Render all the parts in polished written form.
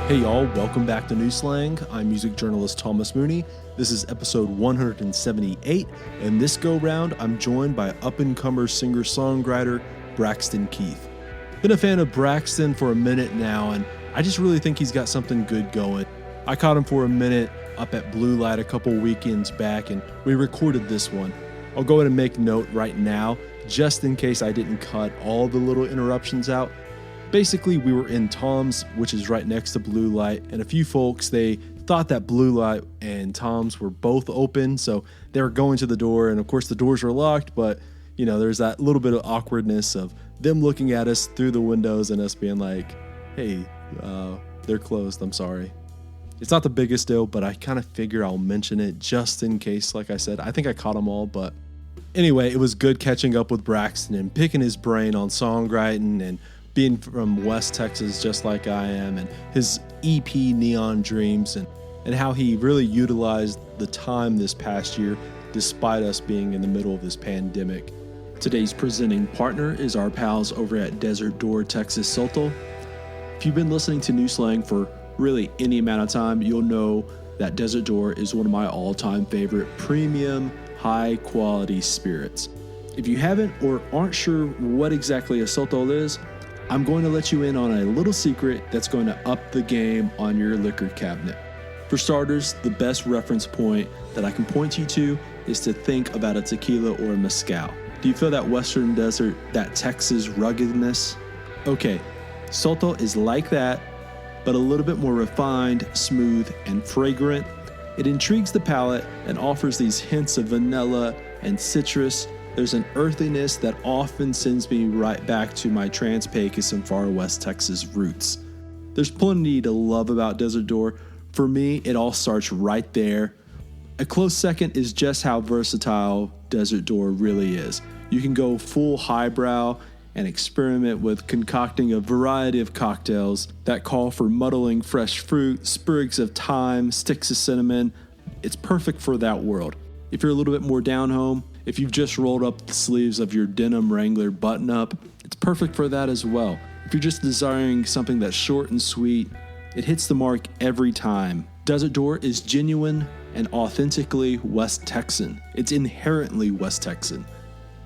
Hey y'all, welcome back to New Slang. I'm music journalist Thomas Mooney. This is episode 178, and this go round I'm joined by up-and-comer singer-songwriter Braxton Keith. Been a fan of Braxton for a minute now, and I just really think he's got something good going. I caught him for a minute up at Blue Light a couple weekends back, and we recorded this one. I'll go ahead and make note right now, just in case I didn't cut all the little interruptions out. Basically, we were in Tom's, which is right next to Blue Light, and a few folks, they thought that Blue Light and Tom's were both open, so they were going to the door, and of course the doors were locked, but you know, there's that little bit of awkwardness of them looking at us through the windows and us being like, hey, they're closed, I'm sorry. It's not the biggest deal, but I kind of figure I'll mention it just in case. Like I said, I think I caught them all, but anyway, it was good catching up with Braxton and picking his brain on songwriting and being from West Texas just like I am, and his EP Neon Dreams, and how he really utilized the time this past year despite us being in the middle of this pandemic. Today's presenting partner is our pals over at Desert Door Texas Soto. If you've been listening to New Slang for really any amount of time, you'll know that Desert Door is one of my all-time favorite premium, high-quality spirits. If you haven't or aren't sure what exactly a Soto is, I'm going to let you in on a little secret that's going to up the game on your liquor cabinet. For starters, the best reference point that I can point you to is to think about a tequila or a mezcal. Do you feel that Western desert, that Texas ruggedness? Okay, Soto is like that, but a little bit more refined, smooth, and fragrant. It intrigues the palate and offers these hints of vanilla and citrus. There's an earthiness that often sends me right back to my Trans-Pecos and far West Texas roots. There's plenty to love about Desert Door. For me, it all starts right there. A close second is just how versatile Desert Door really is. You can go full highbrow and experiment with concocting a variety of cocktails that call for muddling fresh fruit, sprigs of thyme, sticks of cinnamon. It's perfect for that world. If you're a little bit more down home, if you've just rolled up the sleeves of your denim Wrangler button-up, it's perfect for that as well. If you're just desiring something that's short and sweet, it hits the mark every time. Desert Door is genuine and authentically West Texan. It's inherently West Texan.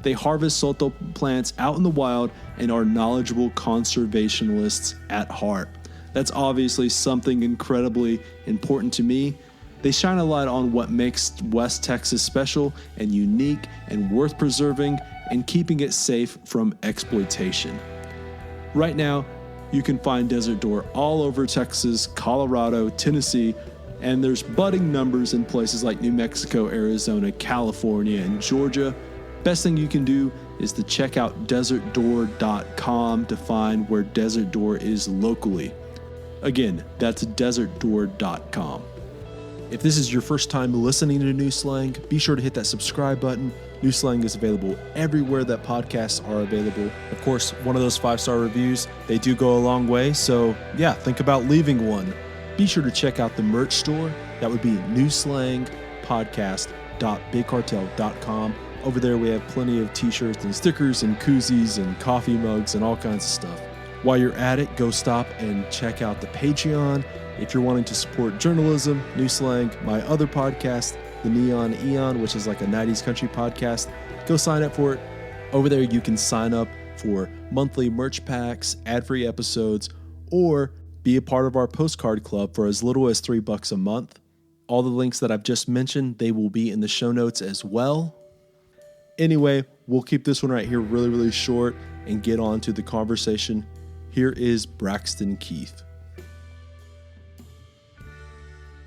They harvest Soto plants out in the wild and are knowledgeable conservationists at heart. That's obviously something incredibly important to me. They shine a light on what makes West Texas special and unique and worth preserving and keeping it safe from exploitation. Right now, you can find Desert Door all over Texas, Colorado, Tennessee, and there's budding numbers in places like New Mexico, Arizona, California, and Georgia. Best thing you can do is to check out desertdoor.com to find where Desert Door is locally. Again, that's desertdoor.com. If this is your first time listening to New Slang, be sure to hit that subscribe button. New Slang is available everywhere that podcasts are available. Of course, one of those 5-star reviews, they do go a long way. So yeah, think about leaving one. Be sure to check out the merch store. That would be newslangpodcast.bigcartel.com. Over there, we have plenty of t-shirts and stickers and koozies and coffee mugs and all kinds of stuff. While you're at it, go stop and check out the Patreon. If you're wanting to support journalism, New Slang, my other podcast, The Neon Eon, which is like a 90s country podcast, go sign up for it. Over there, you can sign up for monthly merch packs, ad-free episodes, or be a part of our postcard club for as little as $3 a month. All the links that I've just mentioned, they will be in the show notes as well. Anyway, we'll keep this one right here really, really short and get on to the conversation. Here is Braxton Keith.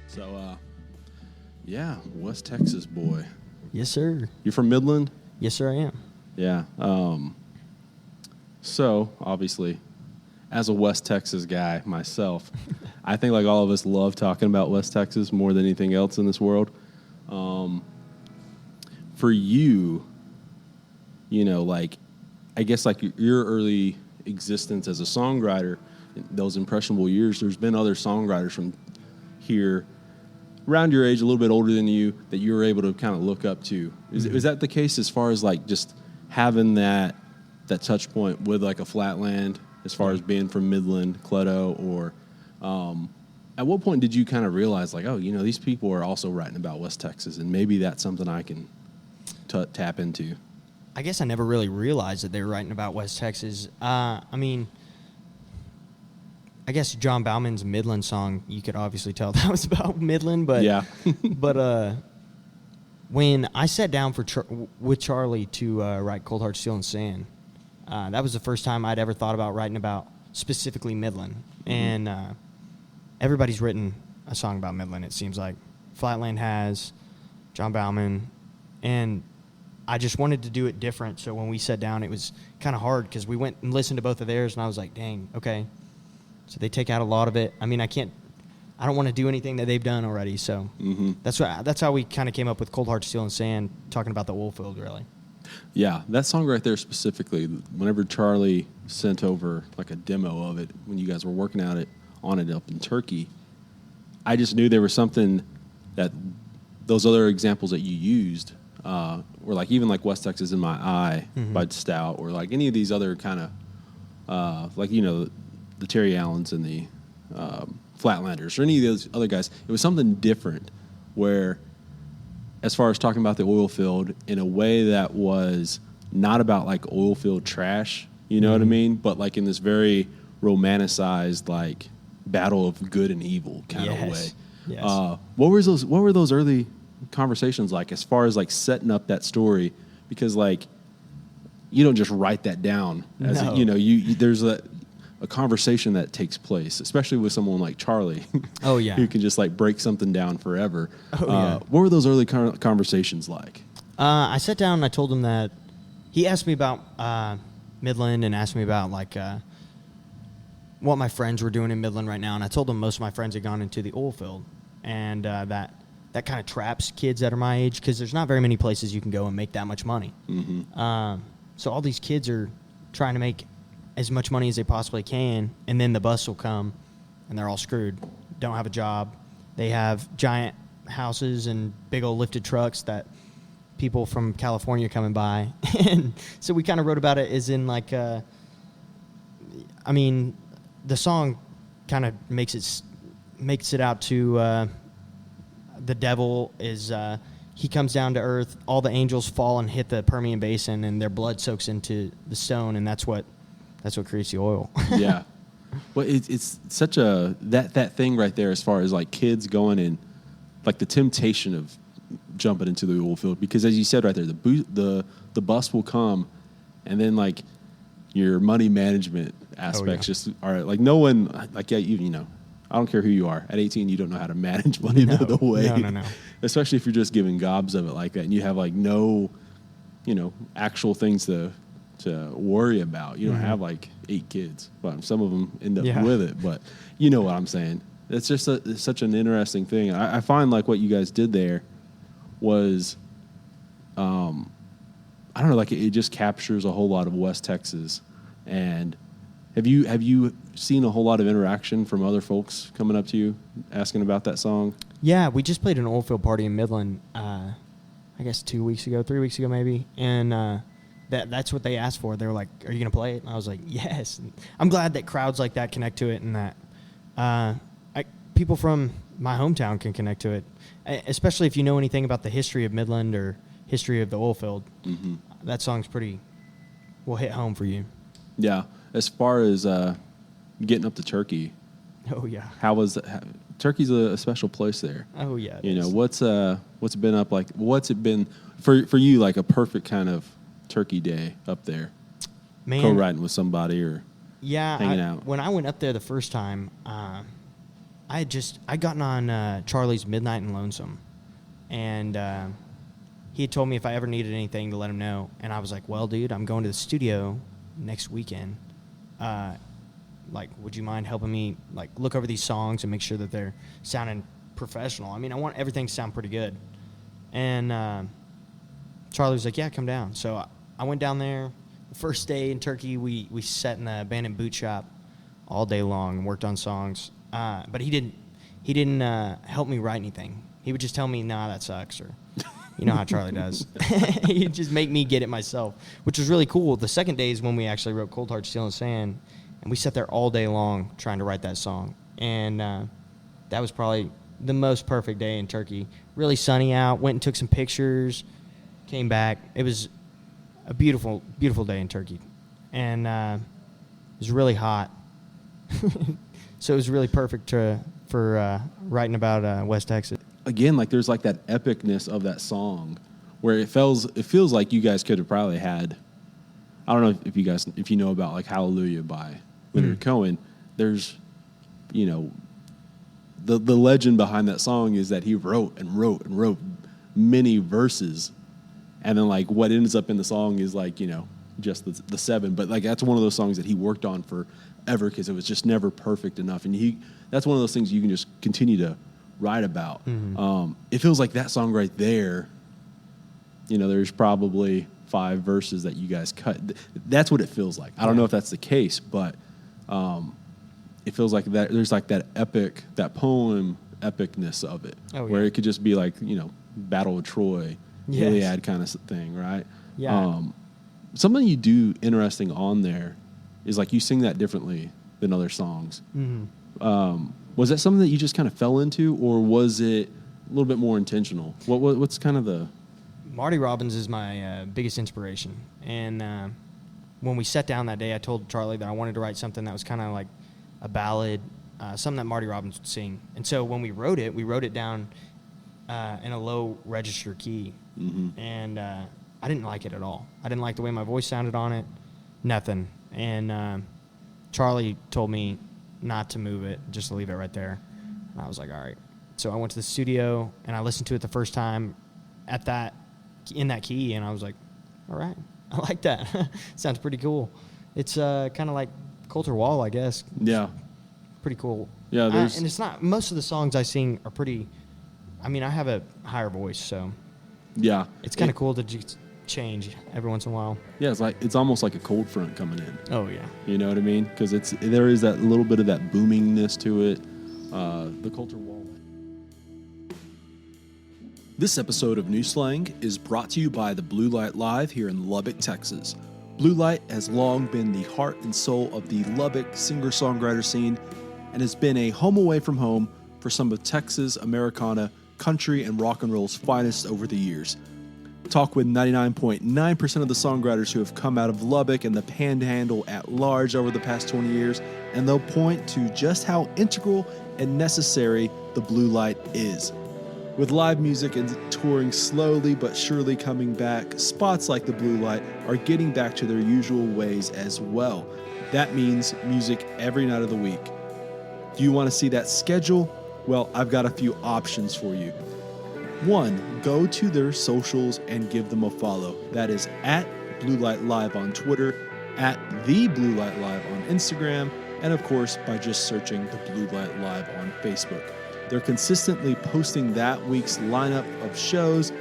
So, West Texas boy. Yes, sir. You're from Midland? Yes, sir, I am. Yeah. So, obviously, as a West Texas guy myself, I think like all of us love talking about West Texas more than anything else in this world. For you, you know, like, I guess like your early existence as a songwriter, those impressionable years, there's been other songwriters from here around your age, a little bit older than you, that you were able to kind of look up to. Is that the case as far as like just having that touch point with like a Flatland, as far as being from Midland, Cleto, or At what point did you kind of realize, like, oh, these people are also writing about West Texas, and maybe that's something I can tap into? I guess I never really realized that they were writing about West Texas. I guess John Bauman's Midland song, you could obviously tell that was about Midland, but yeah. But when I sat down with Charlie to write Cold Heart, Steel and Sand, that was the first time I'd ever thought about writing about specifically Midland. Mm-hmm. And everybody's written a song about Midland, it seems like. Flatland has, John Bauman, and I just wanted to do it different. So when we sat down, it was kind of hard because we went and listened to both of theirs, and I was like, dang, okay. So they take out a lot of it. I mean, I don't want to do anything that they've done already. So that's how we kind of came up with Cold Heart, Steel and Sand, talking about the oil field, really. Yeah, that song right there specifically, whenever Charlie sent over like a demo of it when you guys were working on it up in Turkey, I just knew there was something that those other examples that you used were like, even like West Texas in My Eye by Stout, or like any of these other kind of like, the Terry Allens and the Flatlanders or any of those other guys. It was something different where, as far as talking about the oil field in a way that was not about like oil field trash, you know what I mean? But like in this very romanticized, like battle of good and evil kind of way. Yes. What were those early conversations like, as far as like setting up that story? Because like, you don't just write that down as there's a conversation that takes place, especially with someone like Charlie. Oh, yeah. Who can just like break something down forever. Oh, yeah. What were those early conversations like? I sat down and I told him that he asked me about Midland and asked me about like what my friends were doing in Midland right now. And I told him most of my friends had gone into the oil field, and that kind of traps kids that are my age, because there's not very many places you can go and make that much money. Mm-hmm. So all these kids are trying to make as much money as they possibly can, and then the bus will come, and they're all screwed. Don't have a job. They have giant houses and big old lifted trucks that people from California come and buy. And so we kind of wrote about it as in like, the song kind of makes it out to the devil is he comes down to earth. All the angels fall and hit the Permian Basin, and their blood soaks into the stone, and that's what creates the oil. Yeah. Well, it's such a that thing right there, as far as like kids going in, like the temptation of jumping into the oil field, because as you said right there, the bus will come, and then like your money management aspects just are like, no one, like, yeah, I don't care who you are. At 18, you don't know how to manage money the way. No. Especially if you're just giving gobs of it like that, and you have like no, actual things to worry about. You don't have like 8 kids, but some of them end up with it. But you know what I'm saying. It's just it's such an interesting thing. I find like what you guys did there was, I don't know, like it just captures a whole lot of West Texas. And have you seen a whole lot of interaction from other folks coming up to you asking about that song? Yeah, we just played an oil field party in Midland, I guess 3 weeks ago maybe, and that's what they asked for. They were like, "Are you going to play it?" And I was like, "Yes." And I'm glad that crowds like that connect to it, and that people from my hometown can connect to it, especially if you know anything about the history of Midland or history of the oil field. Mm-hmm. That song's will hit home for you. Yeah. As far as getting up to Turkey, oh yeah, how was that? Turkey's a special place there. Oh yeah, what's it been up like? What's it been for you, like a perfect kind of Turkey day up there? Man, co-writing with somebody or hanging out. When I went up there the first time, I had gotten on Charlie's Midnight and Lonesome, and he had told me if I ever needed anything to let him know, and I was like, well, dude, I'm going to the studio next weekend. Would you mind helping me look over these songs and make sure that they're sounding professional? I mean, I want everything to sound pretty good. And Charlie was like, yeah, come down. So I went down there. The first day in Turkey, we sat in the abandoned boot shop all day long and worked on songs. But he didn't help me write anything. He would just tell me, nah, that sucks, or you know how Charlie does. He'd just make me get it myself, which was really cool. The second day is when we actually wrote Cold Heart, Steel and Sand, and we sat there all day long trying to write that song. And that was probably the most perfect day in Turkey. Really sunny out. Went and took some pictures. Came back. It was a beautiful, beautiful day in Turkey. And it was really hot. So it was really perfect for writing about West Texas. Again, like there's like that epicness of that song where it feels like you guys could have probably had, I don't know if you know about like Hallelujah by Leonard Cohen. There's, you know, the legend behind that song is that he wrote many verses, and then like what ends up in the song is like, you know, just the 7. But like that's one of those songs that he worked on forever because it was just never perfect enough, and that's one of those things you can just continue to write about. It feels like that song right there, you know, there's probably 5 verses that you guys cut. That's what it feels like. I don't know if that's the case, but it feels like that there's like that poem epicness of it, where it could just be like, you know, Battle of Troy, Iliad kind of thing, right? Yeah. Something you do interesting on there is like you sing that differently than other songs. Was that something that you just kind of fell into, or was it a little bit more intentional? What's kind of the... Marty Robbins is my biggest inspiration. And when we sat down that day, I told Charlie that I wanted to write something that was kind of like a ballad, something that Marty Robbins would sing. And so when we wrote it down in a low register key. And I didn't like it at all. I didn't like the way my voice sounded on it, nothing. And Charlie told me not to move it, just to leave it right there. And I was like, all right. So I went to the studio, and I listened to it the first time in that key, and I was like, all right, I like that. Sounds pretty cool. It's kind of like Coulter Wall, I guess. Yeah. Pretty cool. Yeah, and it's not, most of the songs I sing are pretty, I mean, I have a higher voice, so. Yeah. It's kind of cool to just change every once in a while. Yeah, it's almost like a cold front coming in. Oh, yeah. You know what I mean? Because there is that little bit of that boomingness to it. The Coulter Wall. This episode of New Slang is brought to you by the Blue Light Live here in Lubbock, Texas. Blue Light has long been the heart and soul of the Lubbock singer-songwriter scene and has been a home away from home for some of Texas, Americana, country, and rock and roll's finest over the years. Talk with 99.9% of the songwriters who have come out of Lubbock and the Panhandle at large over the past 20 years, and they'll point to just how integral and necessary the Blue Light is. With live music and touring slowly but surely coming back, spots like the Blue Light are getting back to their usual ways as well. That means music every night of the week. Do you want to see that schedule? Well, I've got a few options for you. 1, go to their socials and give them a follow. That is at Blue Light Live on Twitter, at The Blue Light Live on Instagram, and of course by just searching The Blue Light Live on Facebook. They're consistently posting that week's lineup of shows,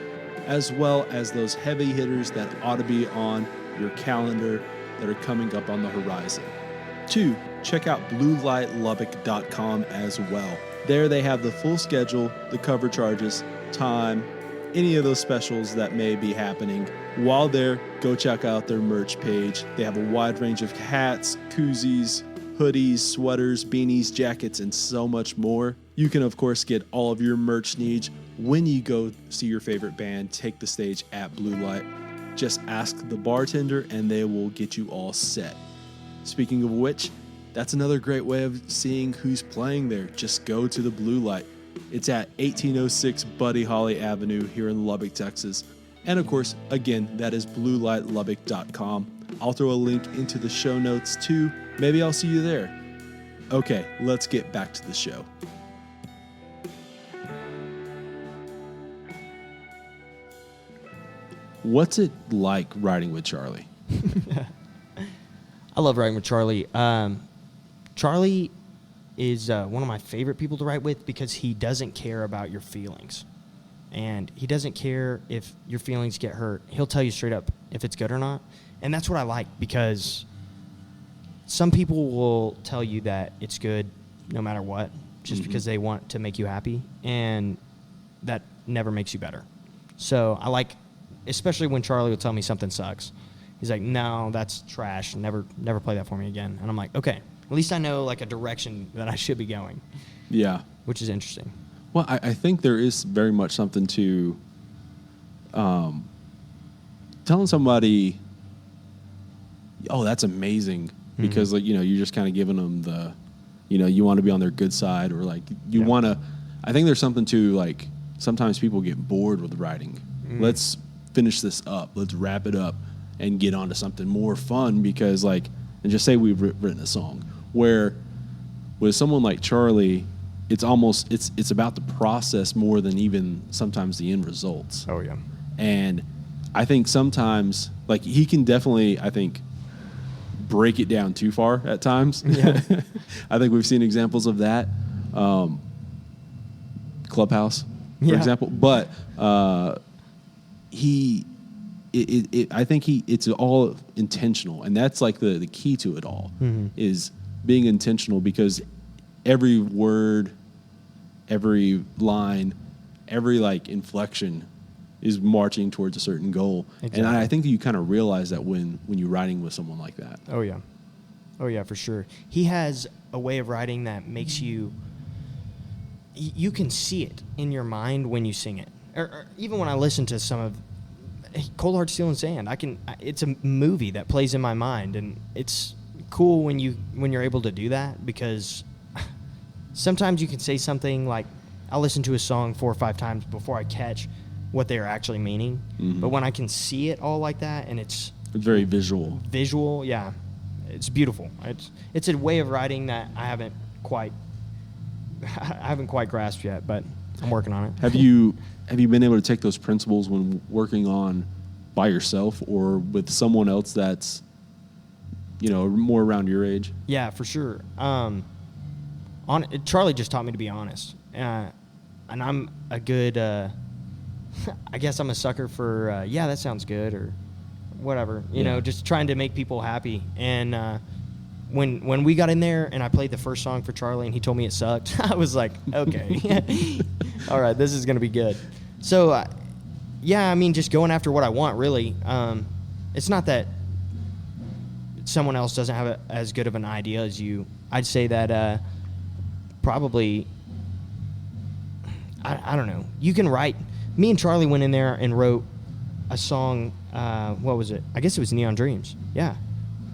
as well as those heavy hitters that ought to be on your calendar that are coming up on the horizon. 2, check out BlueLightLubbock.com as well. There they have the full schedule, the cover charges, time, any of those specials that may be happening. While there, go check out their merch page. They have a wide range of hats, koozies, hoodies, sweaters, beanies, jackets, and so much more. You can, of course, get all of your merch needs when you go see your favorite band take the stage at Blue Light. Just ask the bartender and they will get you all set. Speaking of which, that's another great way of seeing who's playing there. Just go to the Blue Light. It's at 1806 Buddy Holly Avenue here in Lubbock, Texas. And of course, again, that is BlueLightLubbock.com. I'll throw a link into the show notes too. Maybe I'll see you there. Okay, let's get back to the show. What's it like writing with Charlie? I love writing with Charlie. Charlie is one of my favorite people to write with because he doesn't care about your feelings. And he doesn't care if your feelings get hurt. He'll tell you straight up if it's good or not. And that's what I like, because some people will tell you that it's good no matter what, just because they want to make you happy. And that never makes you better. So I like, especially when Charlie will tell me something sucks. He's like, no, that's trash. Never play that for me again. And I'm like, okay, At least I know like a direction that I should be going. Yeah. Which is interesting. Well, I think there is very much something to telling somebody, oh, that's amazing, because like, you're just kind of giving them the, you want to be on their good side, or like you want to. I think there's something to like sometimes people get bored with writing. Let's finish this up. Let's wrap it up and get on to something more fun, because like, and just say we've written a song. Where with someone like Charlie, it's almost it's about the process more than even sometimes the end results. Oh yeah. And I think sometimes, like, he can definitely, I think, break it down too far at times. Yeah. I think we've seen examples of that. Clubhouse, for example. But I think it's all intentional. And that's like the key to it all, is being intentional, because every word, every line, every like inflection is marching towards a certain goal. Exactly. And I think that you kind of realize that when you're writing with someone like that. Oh, yeah. Oh, yeah, for sure. He has a way of writing that makes you can see it in your mind when you sing it. Or even when I listen to some of Cold Heart, Steel and Sand, it's a movie that plays in my mind, and it's cool when you're able to do that, because sometimes you can say something like, I'll listen to a song 4 or 5 times before I catch what they're actually meaning. But when I can see it all like that, and it's very visual. Yeah, it's beautiful. It's a way of writing that I haven't quite grasped yet, but I'm working on it. Have you been able to take those principles when working on by yourself or with someone else that's more around your age? Yeah, for sure. Charlie just taught me to be honest, and I'm a good. I guess I'm a sucker for that sounds good, or whatever. You know, just trying to make people happy. And when we got in there and I played the first song for Charlie and he told me it sucked, I was like, okay, all right, this is gonna be good. So just going after what I want, really. It's not that someone else doesn't have as good of an idea as you. I'd say that probably, I don't know. You can write. Me and Charlie went in there and wrote a song. What was it? I guess it was Neon Dreams. Yeah.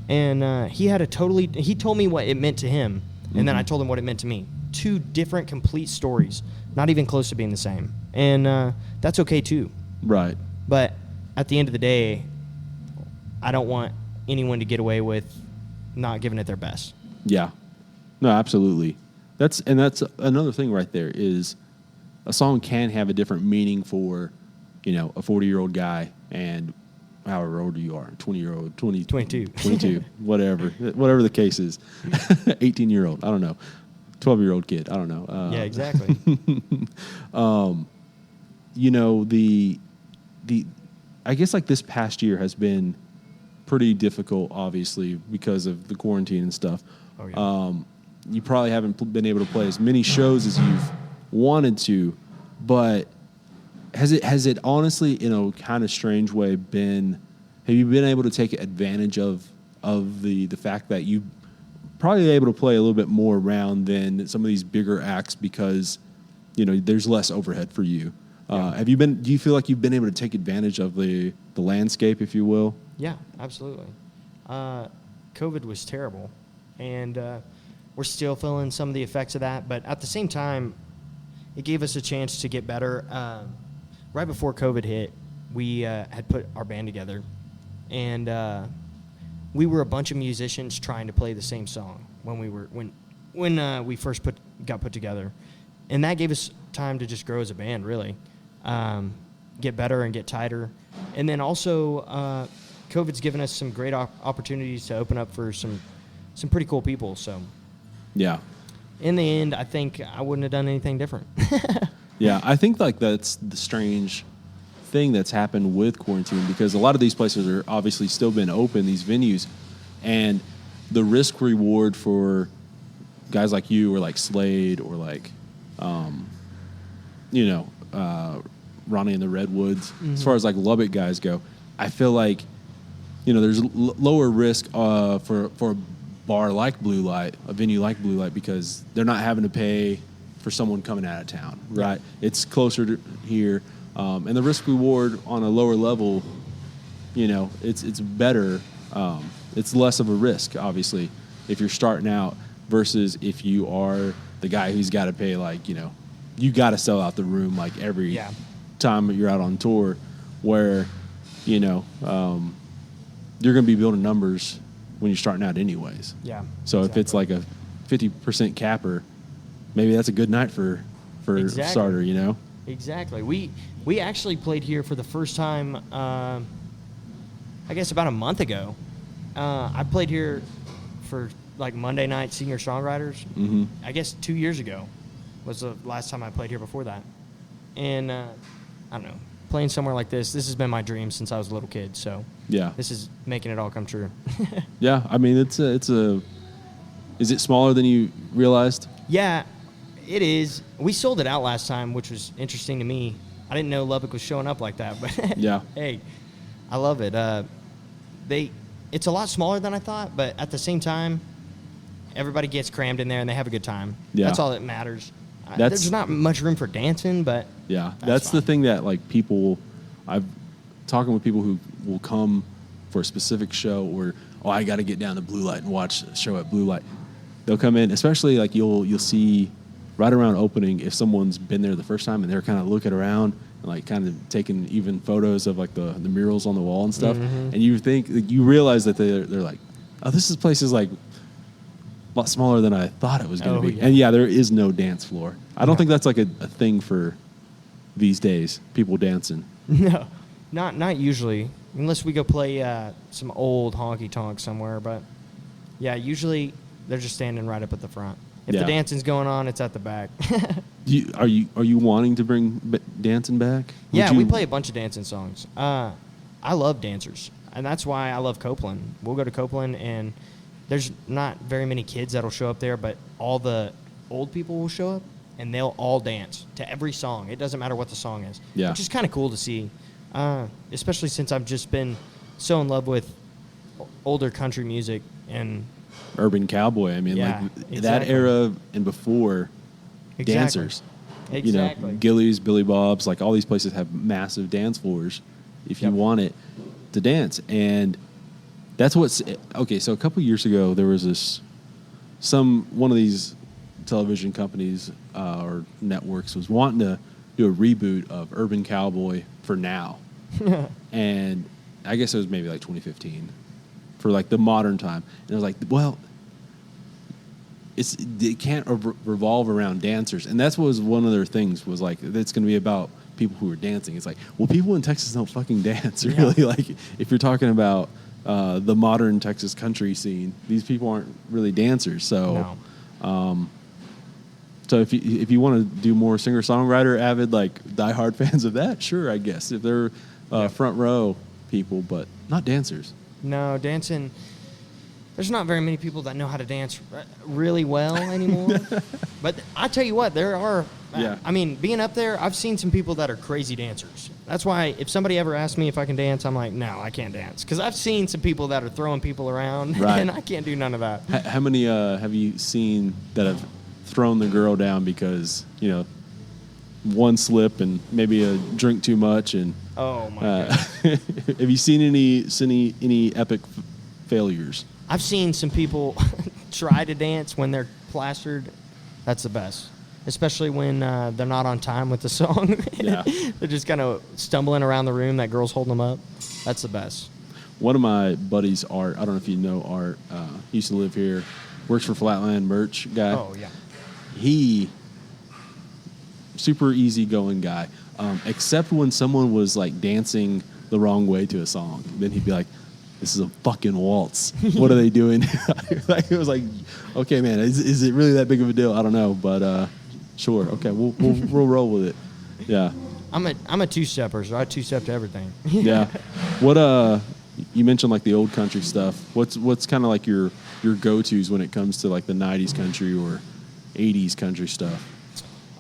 And he told me what it meant to him, and then I told him what it meant to me. 2 different, complete stories, not even close to being the same. And that's okay, too. Right. But at the end of the day, I don't want anyone to get away with not giving it their best. Yeah. No, absolutely. That's another thing right there, is a song can have a different meaning for, a 40-year-old guy and however old you are, 20-year-old, 22, whatever the case is, 18-year-old, I don't know, 12-year-old kid, I don't know. Yeah, exactly. I guess like this past year has been pretty difficult, obviously, because of the quarantine and stuff. Oh, yeah. You probably haven't been able to play as many shows as you've wanted to, but has it honestly, in a kind of strange way, have you been able to take advantage of the fact that you probably able to play a little bit more around than some of these bigger acts, because there's less overhead for you? Do you feel like you've been able to take advantage of the landscape, if you will? Yeah, absolutely. COVID was terrible, and we're still feeling some of the effects of that, but at the same time, it gave us a chance to get better. Right before COVID hit, we had put our band together, and we were a bunch of musicians trying to play the same song when we first got put together, and that gave us time to just grow as a band, really, get better and get tighter, and then also COVID's given us some great opportunities to open up for some pretty cool people. So, yeah. In the end, I think I wouldn't have done anything different. Yeah, I think like that's the strange thing that's happened with quarantine, because a lot of these places are obviously still been open, these venues, and the risk reward for guys like you or like Slade or like, Ronnie and the Redwoods, as far as like Lubbock guys go, I feel like, there's lower risk for bar like Blue Light, a venue like Blue Light, because they're not having to pay for someone coming out of town, right? It's closer to here, and the risk reward on a lower level, it's better. It's less of a risk, obviously, if you're starting out versus if you are the guy who's got to pay, you got to sell out the room like every time you're out on tour, where you're going to be building numbers when you're starting out anyways. Yeah. So if it's like a 50% capper, maybe that's a good night for starter, Exactly. We actually played here for the first time, I guess about a month ago. I played here for like Monday night singer-songwriters. Mm-hmm. I guess 2 years ago was the last time I played here before that. And I don't know, playing somewhere like this has been my dream since I was a little kid. So yeah, this is making it all come true. Yeah, I mean, is it smaller than you realized? Yeah, it is. We sold it out last time, which was interesting to me. I didn't know Lubbock was showing up like that, but yeah. Hey, I love it. It's a lot smaller than I thought, but at the same time, everybody gets crammed in there and they have a good time. Yeah. That's all that matters. There's not much room for dancing, but yeah, that's the thing that I've talking with people who will come for a specific show, or I got to get down to Blue Light and watch a show at Blue Light. They'll come in, especially like you'll see right around opening, if someone's been there the first time and they're kind of looking around and like kind of taking even photos of like the murals on the wall and stuff, mm-hmm. and you realize that they're like, oh, this place is like a lot smaller than I thought it was going to be. Yeah. And yeah, there is no dance floor. I don't think that's like a thing for these days, people dancing. No, not usually, unless we go play some old honky tonk somewhere. But yeah, usually they're just standing right up at the front. If the dancing's going on, it's at the back. Are you wanting to bring dancing back? We play a bunch of dancing songs. I love dancers, and that's why I love Copeland. We'll go to Copeland, and there's not very many kids that'll show up there, but all the old people will show up, and they'll all dance to every song. It doesn't matter what the song is, which is kind of cool to see, especially since I've just been so in love with older country music and urban cowboy. I mean, that era and before, dancers. Exactly. Gillies, Billy Bob's, like all these places have massive dance floors if you want it to dance. And that's what's okay. So a couple years ago, there was one of these television companies or networks was wanting to do a reboot of Urban Cowboy for now, and I guess it was maybe like 2015 for like the modern time. And I was like, well, it can't revolve around dancers, and that's what was one of their things was like it's going to be about people who are dancing. It's like, well, people in Texas don't fucking dance, really. Like if you're talking about the modern Texas country scene, these people aren't really dancers. So, so if you want to do more singer-songwriter, avid, like diehard fans of that, sure, I guess if they're front row people, but not dancers. No, dancing. There's not very many people that know how to dance really well anymore. But I tell you what, there are. I mean, being up there, I've seen some people that are crazy dancers. That's why if somebody ever asks me if I can dance, I'm like, no, I can't dance. Because I've seen some people that are throwing people around, and I can't do none of that. How many have you seen that have thrown the girl down because, one slip and maybe a drink too much? And oh, my God. Have you seen any epic failures? I've seen some people try to dance when they're plastered. That's the best. Especially when they're not on time with the song. They're just kind of stumbling around the room. That girl's holding them up. That's the best. One of my buddies, Art, I don't know if you know Art, used to live here, works for Flatland Merch guy. Oh, yeah. He, super easygoing guy, except when someone was like dancing the wrong way to a song. Then he'd be like, this is a fucking waltz. What are they doing? Like, it was like, okay, man, is it really that big of a deal? I don't know, but sure, okay, we'll roll with it. Yeah, I'm a two-stepper, so I two-step to everything. Yeah. What you mentioned like the old country stuff. What's kind of like your go-tos when it comes to like the 90s country or 80s country stuff?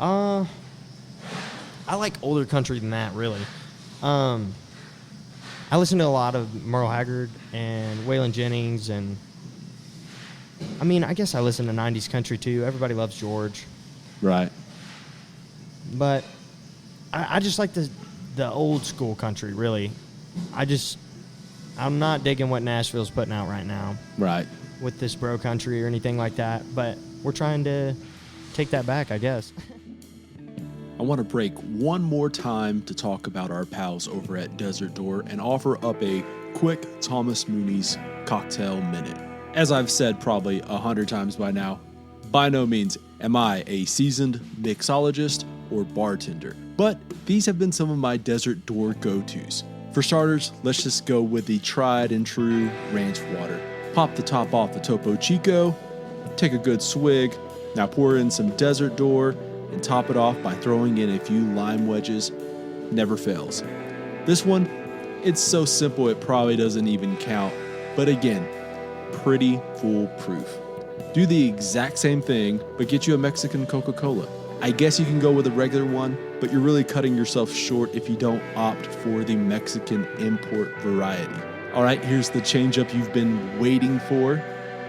I like older country than that, really. I listen to a lot of Merle Haggard and Waylon Jennings and I mean, I guess I listen to 90s country too. Everybody loves George. Right. But I just like the old school country, really. I'm not digging what Nashville's putting out right now. Right. With this bro country or anything like that. But we're trying to take that back, I guess. I want to break one more time to talk about our pals over at Desert Door and offer up a quick Thomas Mooney's Cocktail Minute. As I've said probably 100 times by now, by no means am I a seasoned mixologist or bartender, but these have been some of my Desert Door go-tos. For starters, let's just go with the tried and true ranch water. Pop the top off the Topo Chico, take a good swig, now pour in some Desert Door, and top it off by throwing in a few lime wedges. Never fails. This one, it's so simple it probably doesn't even count, but again, pretty foolproof. Do the exact same thing, but get you a Mexican Coca-Cola. I guess you can go with a regular one, but you're really cutting yourself short if you don't opt for the Mexican import variety. All right, here's the change-up you've been waiting for.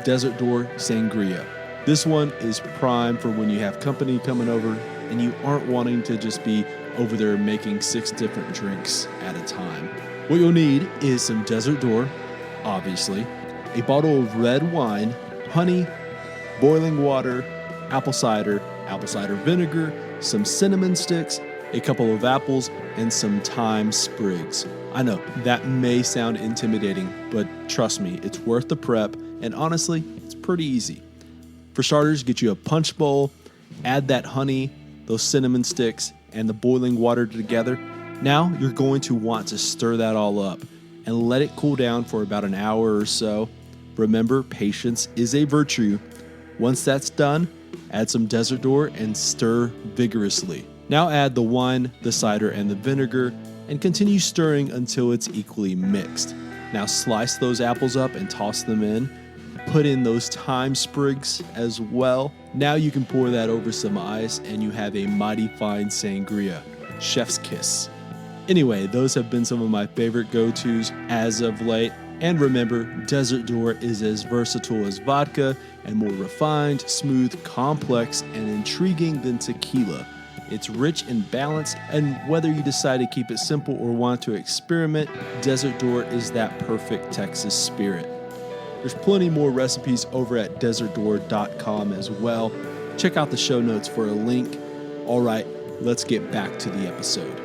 Desert Door Sangria. This one is prime for when you have company coming over and you aren't wanting to just be over there making 6 different drinks at a time. What you'll need is some Desert Door, obviously, a bottle of red wine, honey, boiling water, apple cider vinegar, some cinnamon sticks, a couple of apples, and some thyme sprigs. I know, that may sound intimidating, but trust me, it's worth the prep, and honestly, it's pretty easy. For starters, get you a punch bowl, add that honey, those cinnamon sticks, and the boiling water together. Now you're going to want to stir that all up and let it cool down for about an hour or so. Remember, patience is a virtue. Once that's done, add some Desert Door and stir vigorously. Now add the wine, the cider, and the vinegar, and continue stirring until it's equally mixed. Now slice those apples up and toss them in. Put in those thyme sprigs as well. Now you can pour that over some ice and you have a mighty fine sangria. Chef's kiss. Anyway, those have been some of my favorite go-tos as of late. And remember, Desert Door is as versatile as vodka and more refined, smooth, complex, and intriguing than tequila. It's rich and balanced, and whether you decide to keep it simple or want to experiment, Desert Door is that perfect Texas spirit. There's plenty more recipes over at desertdoor.com as well. Check out the show notes for a link. All right, let's get back to the episode.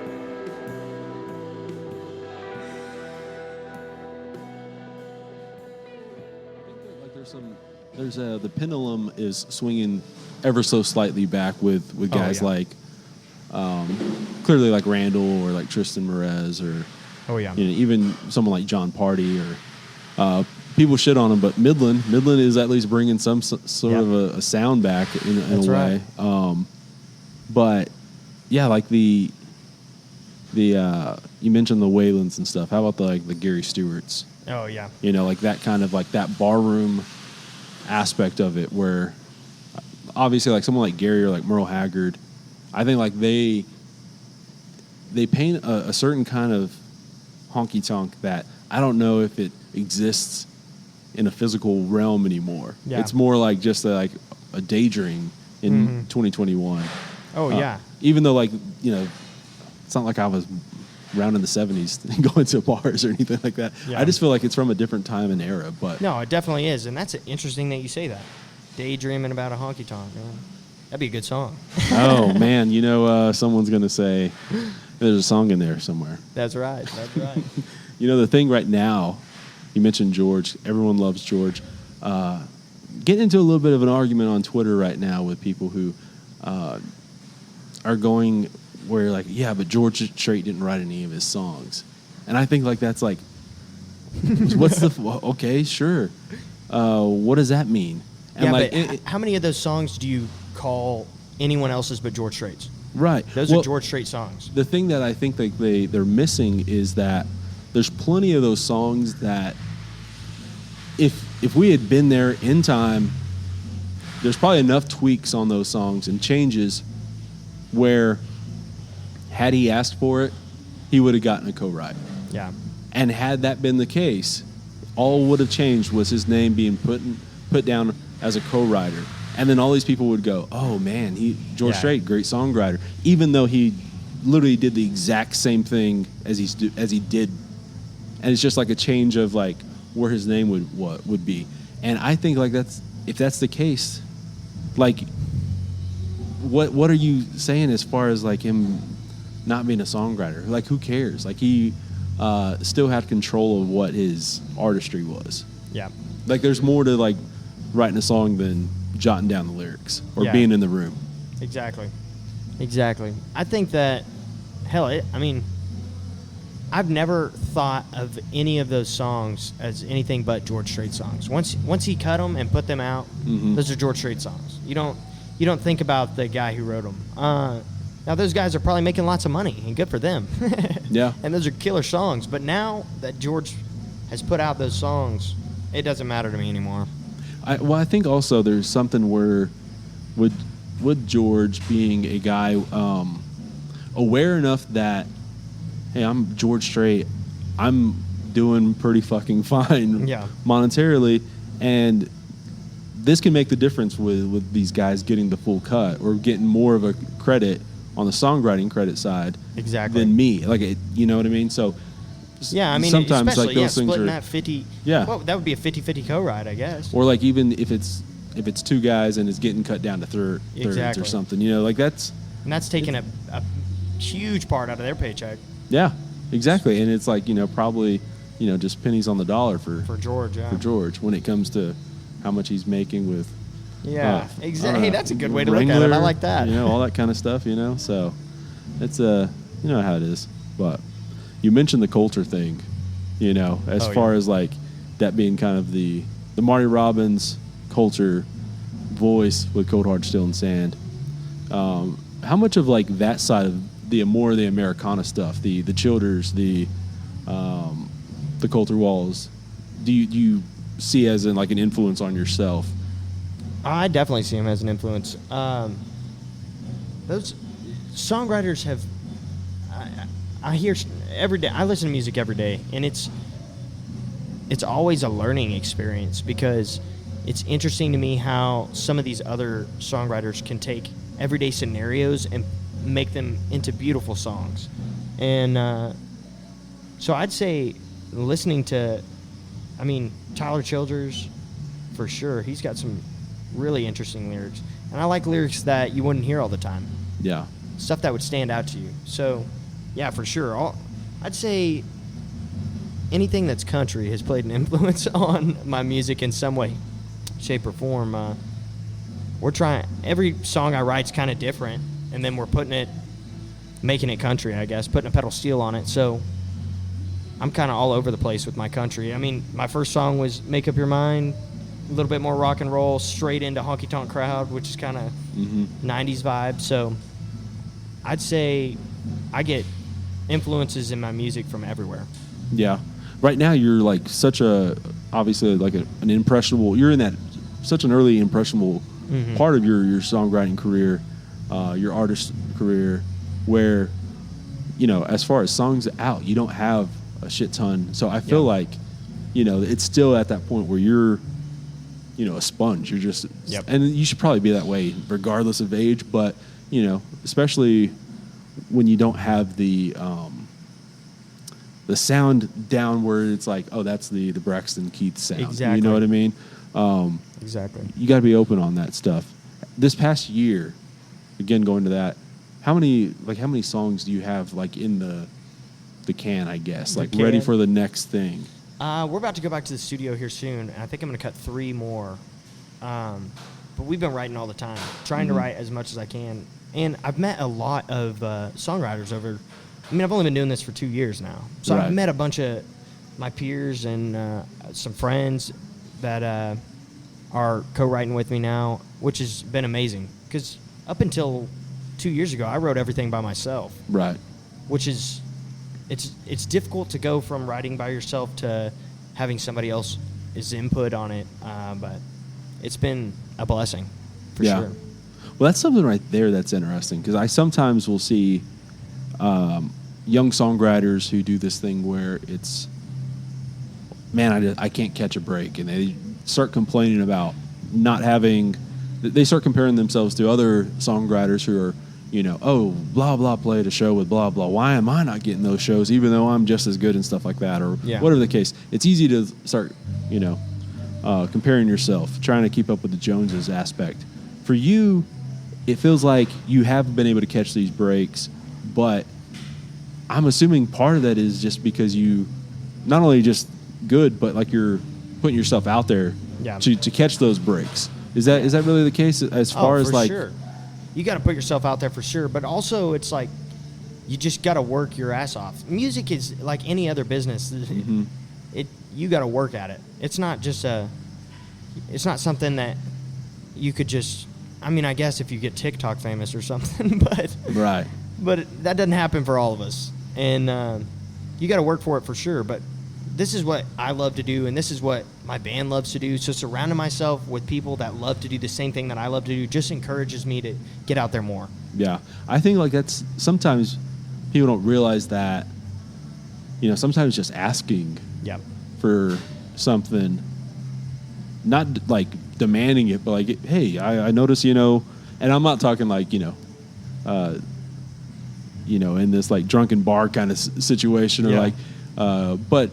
There's the pendulum is swinging ever so slightly back with guys like clearly like Randall or like Tristan Merez or even someone like John Party or people shit on him, but Midland is at least bringing some sort of a sound back in a way. But yeah, like the you mentioned the Waylands and stuff. How about the Gary Stewarts? Oh yeah. Like that kind of like that barroom aspect of it, where obviously like someone like Gary or like Merle Haggard, I think like they paint a certain kind of honky tonk that I don't know if it exists in a physical realm anymore. Yeah. It's more like just a daydream in 2021. Oh yeah. Even though it's not like I was around in the 70s going to bars or anything like that. Yeah. I just feel like it's from a different time and era. But no, it definitely is, and that's interesting that you say that. Daydreaming about a honky tonk. That'd be a good song. Oh man, someone's gonna say there's a song in there somewhere. That's right. The thing right now, you mentioned George. Everyone loves George. Getting into a little bit of an argument on Twitter right now with people who are going where but George Strait didn't write any of his songs, and I think that's what's the okay, sure. What does that mean? And how many of those songs do you call anyone else's but George Strait's? Right. Those are George Strait songs. The thing that I think they're missing is that there's plenty of those songs that if we had been there in time, there's probably enough tweaks on those songs and changes where had he asked for it, he would have gotten a co-write. Yeah. And had that been the case, all would have changed was his name being put down as a co-writer. And then all these people would go, oh man, George Strait, great songwriter, even though he literally did the exact same thing as he did. And it's just like a change of like where his name would be. And I think like if that's the case, like what are you saying as far as like him not being a songwriter? Like who cares? Like he still had control of what his artistry was. Yeah. Like there's more to like writing a song than jotting down the lyrics or being in the room. Exactly. I think that, I've never thought of any of those songs as anything but George Strait songs. Once he cut them and put them out, those are George Strait songs. You don't think about the guy who wrote them. Now those guys are probably making lots of money, and good for them. Yeah. And those are killer songs. But now that George has put out those songs, it doesn't matter to me anymore. I think also there's something where with George being a guy aware enough that, hey, I'm George Strait, I'm doing pretty fucking fine monetarily, and this can make the difference with these guys getting the full cut or getting more of a credit on the songwriting credit side than me. Like, you know what I mean? So yeah, I mean, sometimes especially, like those things splitting are that 50. Yeah, well, that would be a 50-50 co-write, I guess. Or like even if it's two guys and it's getting cut down to thirds or something, you know, like that's taking a huge part out of their paycheck. Yeah, exactly, and it's like, you know, probably, you know, just pennies on the dollar for George. Yeah. For George when it comes to how much he's making with. Yeah, exactly. Hey, that's a good way to Wrangler, look at it. I like that. You know, all that kind of stuff. You know, so it's you know how it is. But you mentioned the culture thing. You know, as far as like that being kind of the Marty Robbins culture voice with Cold Hard Steel and Sand. How much of like that side of the more of the Americana stuff, the Childers, the Coulter Walls, do you see as in like an influence on yourself? I definitely see him as an influence. Those songwriters have. I hear every day. I listen to music every day, and it's always a learning experience because it's interesting to me how some of these other songwriters can take everyday scenarios and make them into beautiful songs. And so I'd say listening to, Tyler Childers, for sure. He's got some really interesting lyrics. And I like lyrics that you wouldn't hear all the time. Yeah. Stuff that would stand out to you. So, yeah, for sure. I'd say anything that's country has played an influence on my music in some way, shape, or form. We're trying. Every song I write's kind of different, and then we're making it country, I guess, putting a pedal steel on it. So I'm kind of all over the place with my country. My first song was Make Up Your Mind, a little bit more rock and roll, straight into Honky Tonk Crowd, which is kind of 90s vibe. So I'd say I get influences in my music from everywhere. Yeah. Right now you're like obviously like an impressionable, you're in that such an early impressionable part of your songwriting career, your artist career, where, you know, as far as songs out, you don't have a shit ton. So I feel like, you know, it's still at that point where you're, you know, a sponge. You're just, and you should probably be that way regardless of age, but, you know, especially when you don't have the sound down where it's like, oh, that's the Braxton Keith sound. Exactly. You know what I mean? Exactly. You got to be open on that stuff. This past year, again, going to that, how many songs do you have like in the can, I guess, like ready for the next thing? We're about to go back to the studio here soon, and I think I'm going to cut 3 more. But we've been writing all the time, trying to write as much as I can. And I've met a lot of songwriters over. I've only been doing this for 2 years now. So I've met a bunch of my peers and some friends that are co-writing with me now, which has been amazing. Because up until 2 years ago, I wrote everything by myself. Right. Which is, it's difficult to go from writing by yourself to having somebody else's input on it. But it's been a blessing, for sure. Well, that's something right there that's interesting, because I sometimes will see young songwriters who do this thing where it's, man, I can't catch a break, and they start complaining about not having, they start comparing themselves to other songwriters who are, oh, blah, blah, played a show with blah, blah. Why am I not getting those shows even though I'm just as good and stuff like that, or whatever the case. It's easy to start, comparing yourself, trying to keep up with the Joneses aspect. For you, it feels like you have been able to catch these breaks, but I'm assuming part of that is just because you not only just good, but like you're putting yourself out there to catch those breaks. Is that really the case as far as like? Sure. You got to put yourself out there for sure, but also it's like you just got to work your ass off. Music is like any other business. Mm-hmm. You got to work at it. It's not just it's not something that you could just. I mean, I guess if you get TikTok famous or something, but right. But that doesn't happen for all of us, and you got to work for it for sure. But this is what I love to do, and this is what my band loves to do. So surrounding myself with people that love to do the same thing that I love to do just encourages me to get out there more. Yeah. I think like that's sometimes people don't realize that, sometimes just asking for something, not like demanding it, but like, hey, I notice, and I'm not talking like, in this like drunken bar kind of situation or like, but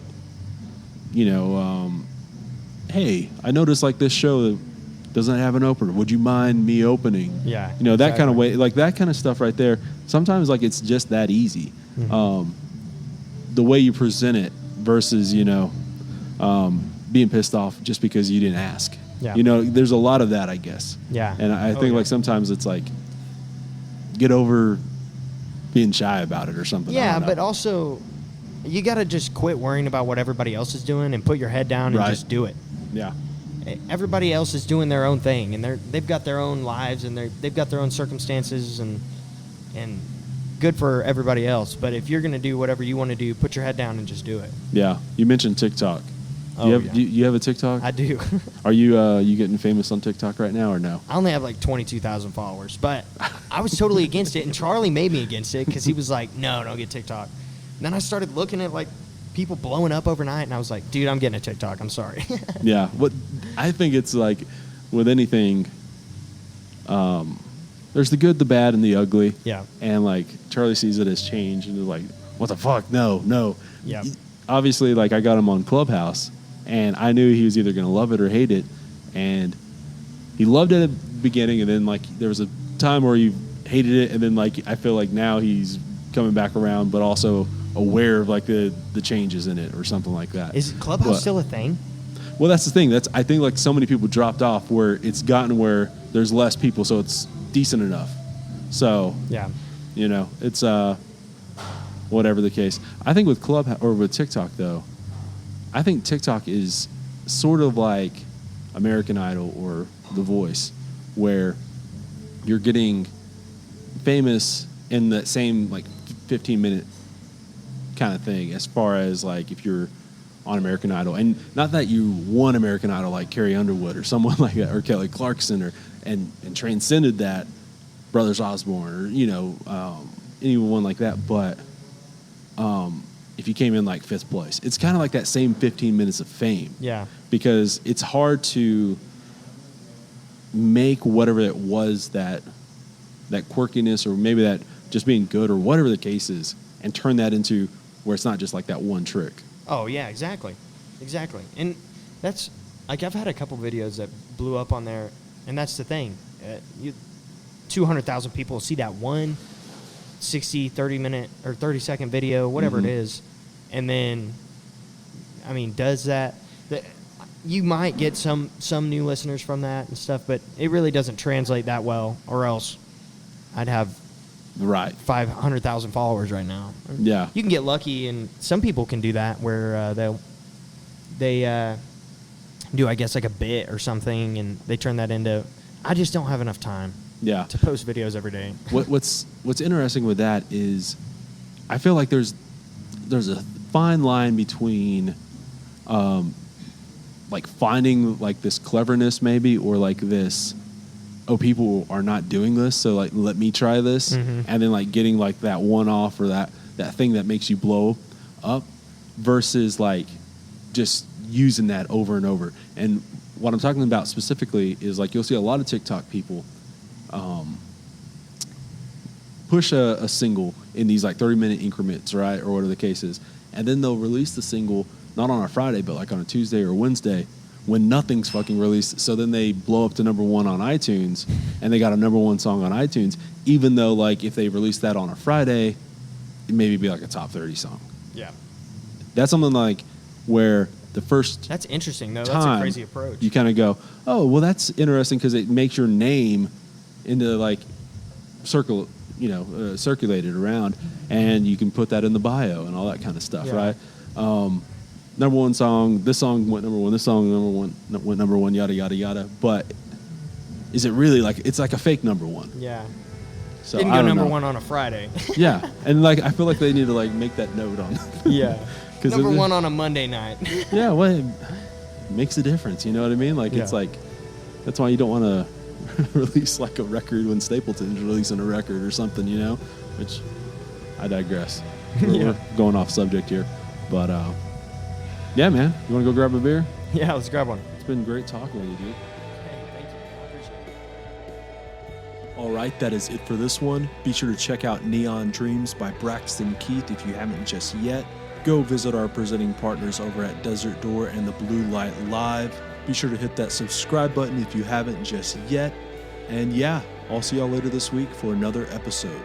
hey, I noticed like this show that doesn't have an opener. Would you mind me opening? Yeah. That kind of way, like that kind of stuff right there. Sometimes like it's just that easy. Mm-hmm. The way you present it versus, being pissed off just because you didn't ask. Yeah. There's a lot of that, I guess. Yeah. And I think like sometimes it's like get over being shy about it or something. Yeah, but also you got to just quit worrying about what everybody else is doing and put your head down and just do it. Yeah. Everybody else is doing their own thing, and they've got their own lives, and they've got their own circumstances, and good for everybody else. But if you're going to do whatever you want to do, put your head down and just do it. Yeah. You mentioned TikTok. Do you have a TikTok? I do. Are you getting famous on TikTok right now or no? I only have like 22,000 followers, but I was totally against it, and Charlie made me against it because he was like, no, don't get TikTok. And then I started looking at like people blowing up overnight, and I was like, dude, I'm getting a TikTok. I'm sorry. Yeah. What I think it's like with anything, there's the good, the bad, and the ugly. Yeah. And like Charlie sees it as change and is like, what the fuck? No. Yeah. Obviously, like I got him on Clubhouse, and I knew he was either going to love it or hate it. And he loved it at the beginning, and then like there was a time where he hated it, and then like I feel like now he's coming back around, but also aware of like the changes in it or something like that. Is Clubhouse still a thing? Well, that's the thing. I think like so many people dropped off where it's gotten where there's less people, so it's decent enough. So yeah, it's whatever the case. I think with Clubhouse or with TikTok though, I think TikTok is sort of like American Idol or The Voice, where you're getting famous in that same like 15-minute kind of thing as far as like if you're on American Idol, and not that you won American Idol like Carrie Underwood or someone like that, or Kelly Clarkson, or and transcended that, Brothers Osborne, or anyone like that, but if you came in like 5th place, it's kind of like that same 15 minutes of fame. Yeah. Because it's hard to make whatever it was that quirkiness, or maybe that just being good, or whatever the case is, and turn that into where it's not just like that one trick. Oh yeah, exactly. And that's like I've had a couple videos that blew up on there, and that's the thing. 200,000 people see that one 60, 30-minute or 30-second video, whatever it is, and then, I mean, does that you might get some new listeners from that and stuff, but it really doesn't translate that well, or else I'd have 500,000 followers right now. Yeah. You can get lucky, and some people can do that where they do, I guess, like a bit or something, and they turn that into. I just don't have enough time. Yeah. To post videos every day. What's interesting with that is, I feel like there's a fine line between, like finding like this cleverness maybe, or like this, oh, people are not doing this, so like let me try this, and then like getting like that one-off or that thing that makes you blow up, versus like just using that over and over. And what I'm talking about specifically is like you'll see a lot of TikTok people push a single in these like 30-minute increments, right, or whatever the case is, and then they'll release the single not on a Friday but like on a Tuesday or Wednesday when nothing's fucking released. So then they blow up to number one on iTunes, and they got a number one song on iTunes, even though like if they released that on a Friday, it maybe be like a top 30 song. Yeah. That's something like where the first That's interesting, though. time, That's a crazy approach. you kind of go, oh, well, that's interesting because it makes your name into like circulated around, and you can put that in the bio and all that kind of stuff, Yeah. right? Number one song, this song went number one, this song went number one, yada, yada, yada. But is it really like, it's like a fake number one. Yeah. So Didn't I go don't number know. one on a Friday. Yeah. And like, I feel like they need to like make that note on. Yeah. Number it- one on a Monday night. Yeah, well, it makes a difference. You know what I mean? Like, it's Yeah. like, that's why you don't want to release like a record when Stapleton's releasing a record or something, you know? Which, I digress. We're going off subject here. But, yeah, man. You want to go grab a beer? Yeah, let's grab one. It's been great talking with you, dude. Hey, thank you. I appreciate it. All right, that is it for this one. Be sure to check out Neon Dreams by Braxton Keith if you haven't just yet. Go visit our presenting partners over at Desert Door and the Blue Light Live. Be sure to hit that subscribe button if you haven't just yet. And yeah, I'll see y'all later this week for another episode.